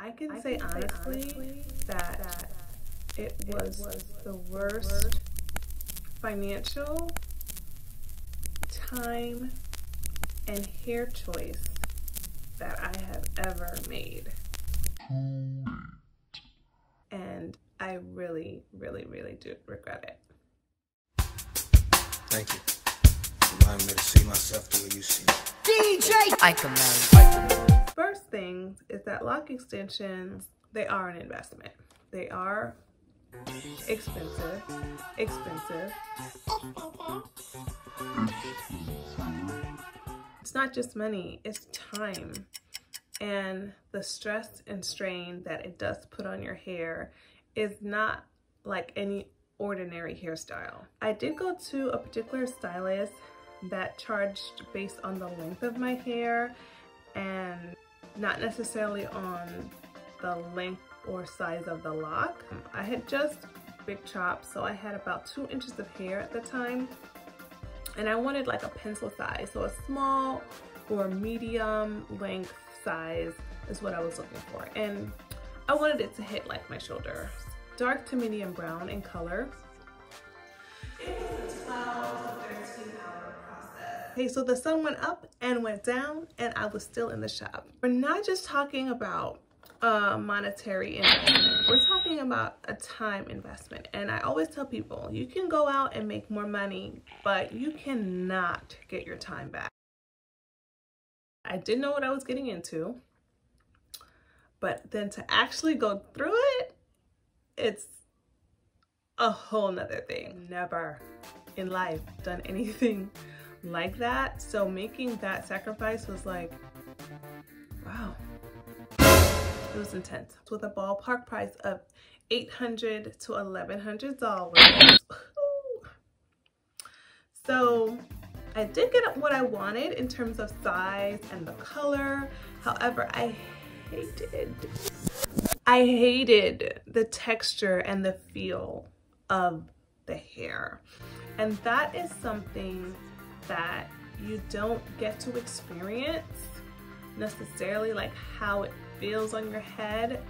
I can say honestly that it was the worst financial, time, and hair choice that I have ever made. And I really, really, really do regret it. Thank you. Allowing me to see myself the way you see me. DJ Ike. First thing is that lock extensions, they are an investment. They are expensive. It's not just money, it's time. And the stress and strain that it does put on your hair is not like any ordinary hairstyle. I did go to a particular stylist that charged based on the length of my hair and not necessarily on the length or size of the lock. I had just big chops, so I had about 2 inches of hair at the time, and I wanted like a pencil size, so a small or medium length size is what I was looking for, and I wanted it to hit like my shoulder. Dark to medium brown in color. It was a 12 to 13 hour process. Okay, so the sun went up and went down, and I was still in the shop. We're not just talking about monetary investment. We're talking about a time investment. And I always tell people, you can go out and make more money, but you cannot get your time back. I didn't know what I was getting into, but then to actually go through it, it's a whole nother thing. Never in life done anything like that. So making that sacrifice was like, wow. It was intense. With a ballpark price of $800 to $1,100. So I did get what I wanted in terms of size and the color. However, I hated the texture and the feel of the hair. And that is something that you don't get to experience necessarily, like how it feels on your head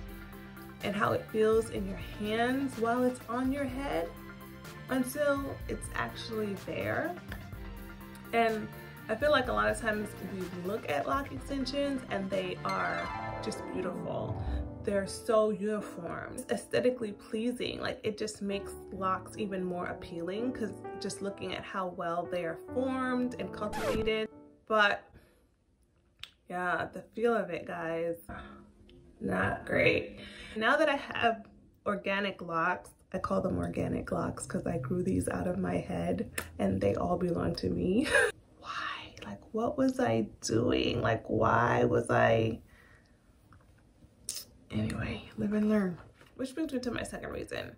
and how it feels in your hands while it's on your head, until it's actually there. And I feel like a lot of times we look at lock extensions and they are just beautiful. They're so uniform, it's aesthetically pleasing. Like it just makes locks even more appealing because just looking at how well they are formed and cultivated. But yeah, the feel of it, guys, not great. Now that I have organic locks, I call them organic locks because I grew these out of my head and they all belong to me. Why? Like, what was I doing? Like, why was I? Anyway, live and learn. Which brings me to my second reason.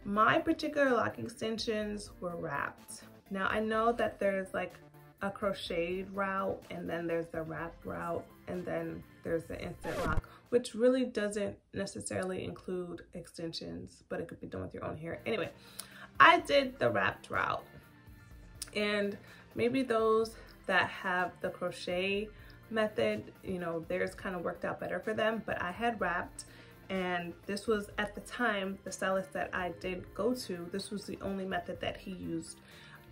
My particular lock extensions were wrapped. Now I know that there's like a crocheted route, and then there's the wrapped route, and then there's the instant lock, which really doesn't necessarily include extensions, but it could be done with your own hair. Anyway, I did the wrapped route, and maybe those that have the crochet method, you know, theirs kind of worked out better for them, but I had wrapped, and this was at the time the stylist that I did go to, this was the only method that he used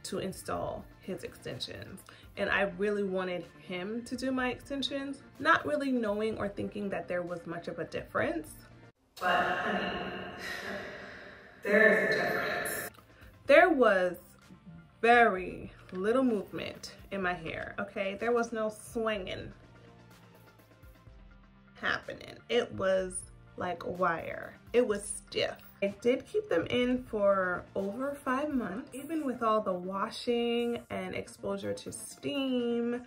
to install his extensions. And I really wanted him to do my extensions, not really knowing or thinking that there was much of a difference. But honey, there is a difference. There was very little movement in my hair, okay? There was no swinging happening. It was like wire. It was stiff. I did keep them in for over 5 months. Even with all the washing and exposure to steam,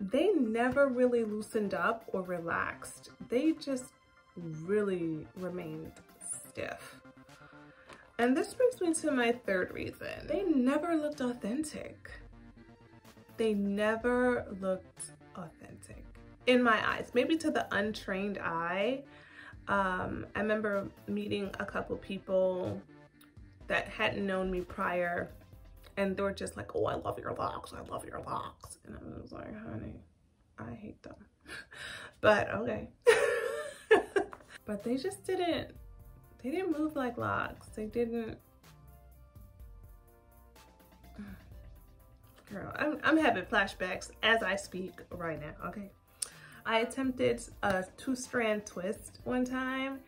they never really loosened up or relaxed. They just really remained stiff. And this brings me to my third reason. They never looked authentic. They never looked authentic in my eyes. Maybe to the untrained eye. I remember meeting a couple people that hadn't known me prior, and they were just like, oh, I love your locks, I love your locks. And I was like, honey, I hate them. But okay. but they just didn't move like locks. They didn't. Girl, I'm having flashbacks as I speak right now, okay? I attempted a 2-strand twist one time,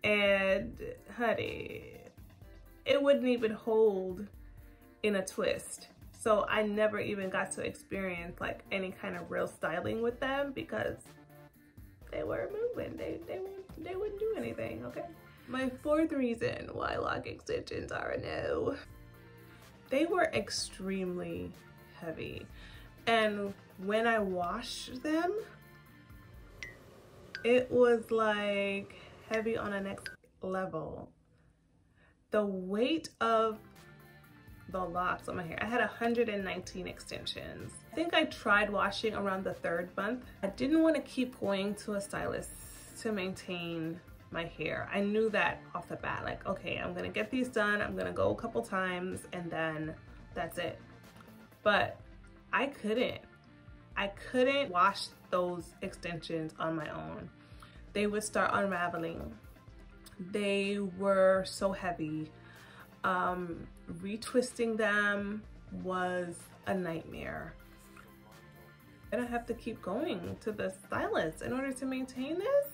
and honey, it wouldn't even hold in a twist. So I never even got to experience like any kind of real styling with them because they were moving. They wouldn't do anything, okay? My 4th reason why lock extensions are a no. They were extremely heavy. And when I washed them, it was like heavy on a next level. The weight of the locks on my hair, I had 119 extensions. I think I tried washing around the 3rd month. I didn't want to keep going to a stylist to maintain my hair. I knew that off the bat, like, okay, I'm gonna get these done, I'm gonna go a couple times, and then that's it. But I couldn't wash those extensions on my own. They would start unraveling. They were so heavy. Retwisting them was a nightmare. And I have to keep going to the stylist in order to maintain this.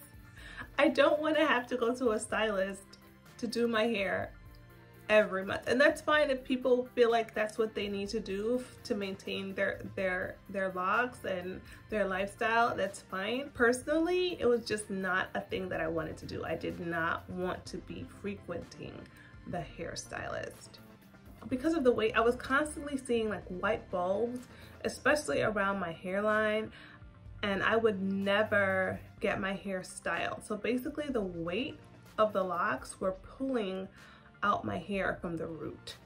I don't want to have to go to a stylist to do my hair every month, and that's fine if people feel like that's what they need to do to maintain their locks and their lifestyle. That's fine. Personally, it was just not a thing that I wanted to do. I did not want to be frequenting the hairstylist because of the weight. I was constantly seeing like white bulbs, especially around my hairline, and I would never get my hair styled. So basically the weight of the locks were pulling out my hair from the root.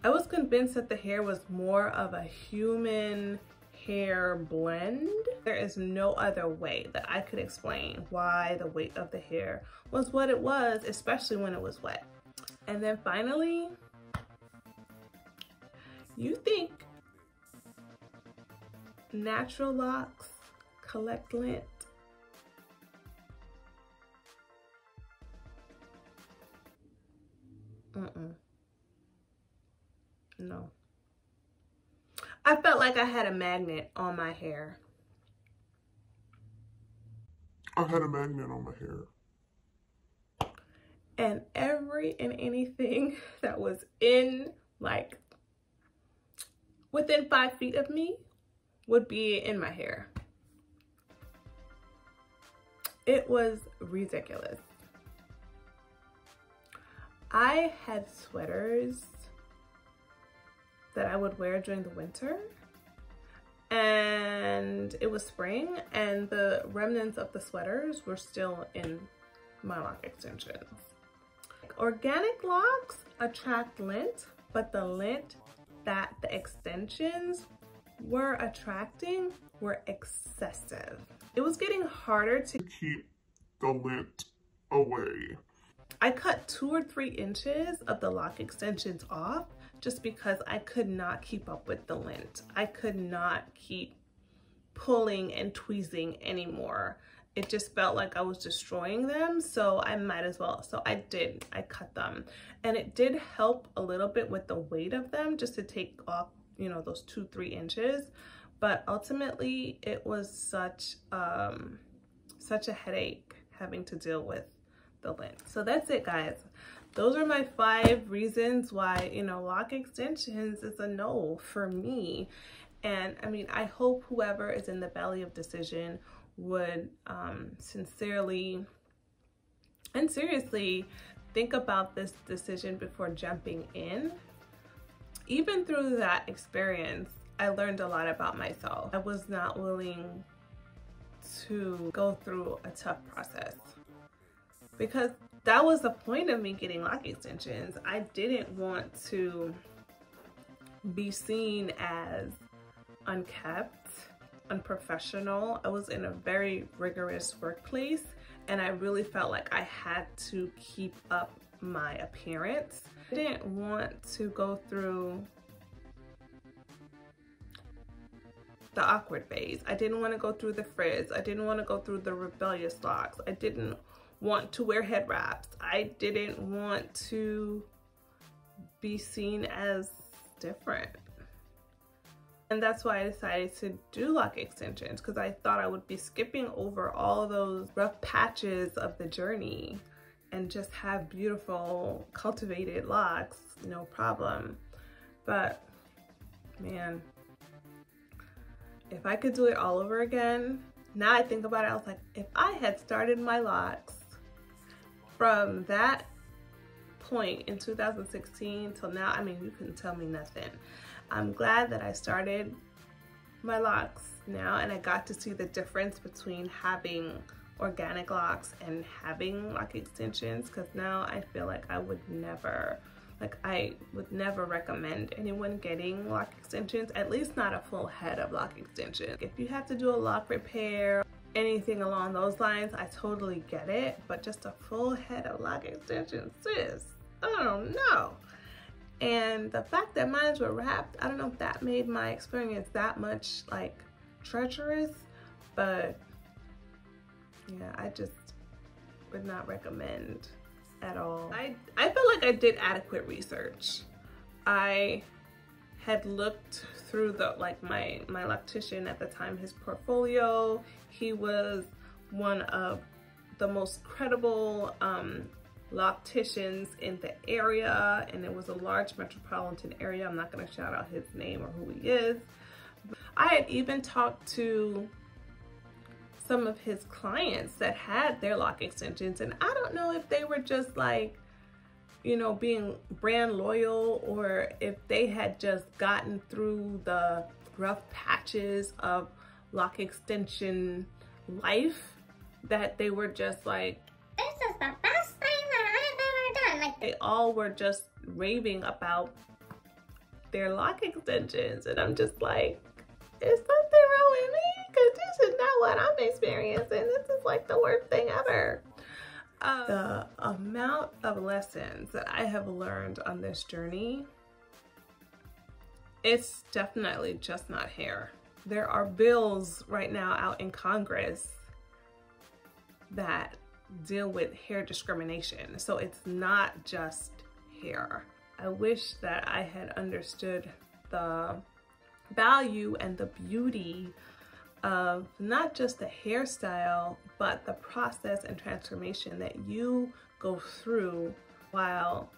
I was convinced that the hair was more of a human hair blend. There is no other way that I could explain why the weight of the hair was what it was, especially when it was wet. And then finally, you think natural locks collect lint? No. I felt like I had a magnet on my hair. I had a magnet on my hair. And every and anything that was in, like, within 5 feet of me would be in my hair. It was ridiculous. I had sweaters that I would wear during the winter, and it was spring, and the remnants of the sweaters were still in my lock extensions. Organic locks attract lint, but the lint that the extensions were attracting were excessive. It was getting harder to keep the lint away. I cut 2 or 3 inches of the lock extensions off just because I could not keep up with the lint. I could not keep pulling and tweezing anymore. It just felt like I was destroying them, so I might as well. So I cut them. And it did help a little bit with the weight of them, just to take off, you know, those 2-3 inches. But ultimately, it was such a headache having to deal with the lint. So that's it, guys. Those are my 5 reasons why, you know, lock extensions is a no for me. And I mean, I hope whoever is in the valley of decision would sincerely and seriously think about this decision before jumping in. Even through that experience, I learned a lot about myself. I was not willing to go through a tough process, because that was the point of me getting lock extensions. I didn't want to be seen as unkept, unprofessional. I was in a very rigorous workplace, and I really felt like I had to keep up my appearance. I didn't want to go through the awkward phase. I didn't want to go through the frizz. I didn't want to go through the rebellious locks. I didn't want to wear head wraps. I didn't want to be seen as different. And that's why I decided to do lock extensions, because I thought I would be skipping over all those rough patches of the journey and just have beautiful cultivated locks, no problem. But man, if I could do it all over again, now I think about it, I was like, if I had started my locks from that point in 2016 till now, I mean, you couldn't tell me nothing. I'm glad that I started my locks now and I got to see the difference between having organic locks and having lock extensions, because now I feel like I would never recommend anyone getting lock extensions, at least not a full head of lock extensions. If you have to do a lock repair, anything along those lines, I totally get it, but just a full head of lock extensions, sis, I don't know. And the fact that mine were wrapped, I don't know if that made my experience that much like treacherous, but yeah, I just would not recommend at all. I feel like I did adequate research. I had looked through the my loctician at the time, his portfolio. He was one of the most credible locticians in the area, and it was a large metropolitan area. I'm not going to shout out his name or who he is. I had even talked to some of his clients that had their lock extensions, and I don't know if they were just like, you know, being brand loyal, or if they had just gotten through the rough patches of lock extension life, that they were just like, this is the best thing that I've ever done. Like, they all were just raving about their lock extensions, and I'm just like, is something wrong with me? Because this is not what I'm experiencing. This is like the worst thing ever. The amount of lessons that I have learned on this journey, it's definitely just not hair. There are bills right now out in Congress that deal with hair discrimination. So it's not just hair. I wish that I had understood the value and the beauty of not just the hairstyle, but the process and transformation that you go through while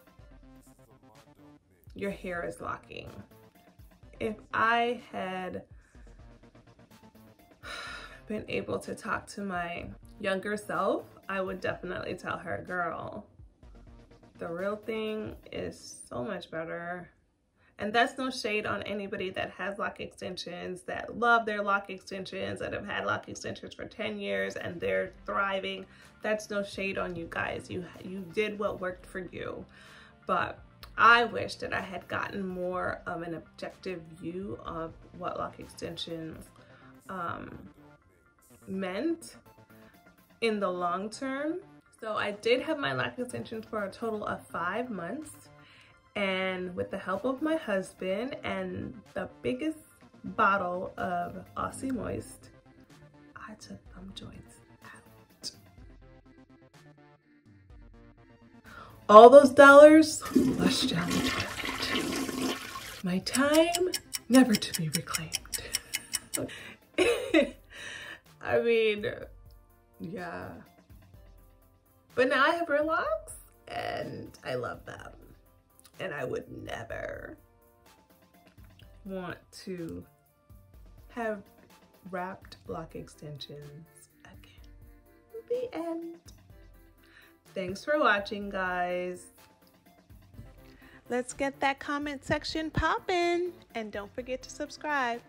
your hair is locking. If I had been able to talk to my younger self, I would definitely tell her, girl, the real thing is so much better. And that's no shade on anybody that has lock extensions, that love their lock extensions, that have had lock extensions for 10 years and they're thriving. That's no shade on you guys. You did what worked for you. But I wish that I had gotten more of an objective view of what lock extensions meant in the long term. So I did have my lock extensions for a total of 5 months. And with the help of my husband and the biggest bottle of Aussie Moist, I took them joints out. All those dollars flushed down the toilet. My time never to be reclaimed. I mean, yeah. But now I have real locks and I love them. And I would never want to have wrapped lock extensions again. The end. Thanks for watching, guys. Let's get that comment section poppin', and don't forget to subscribe.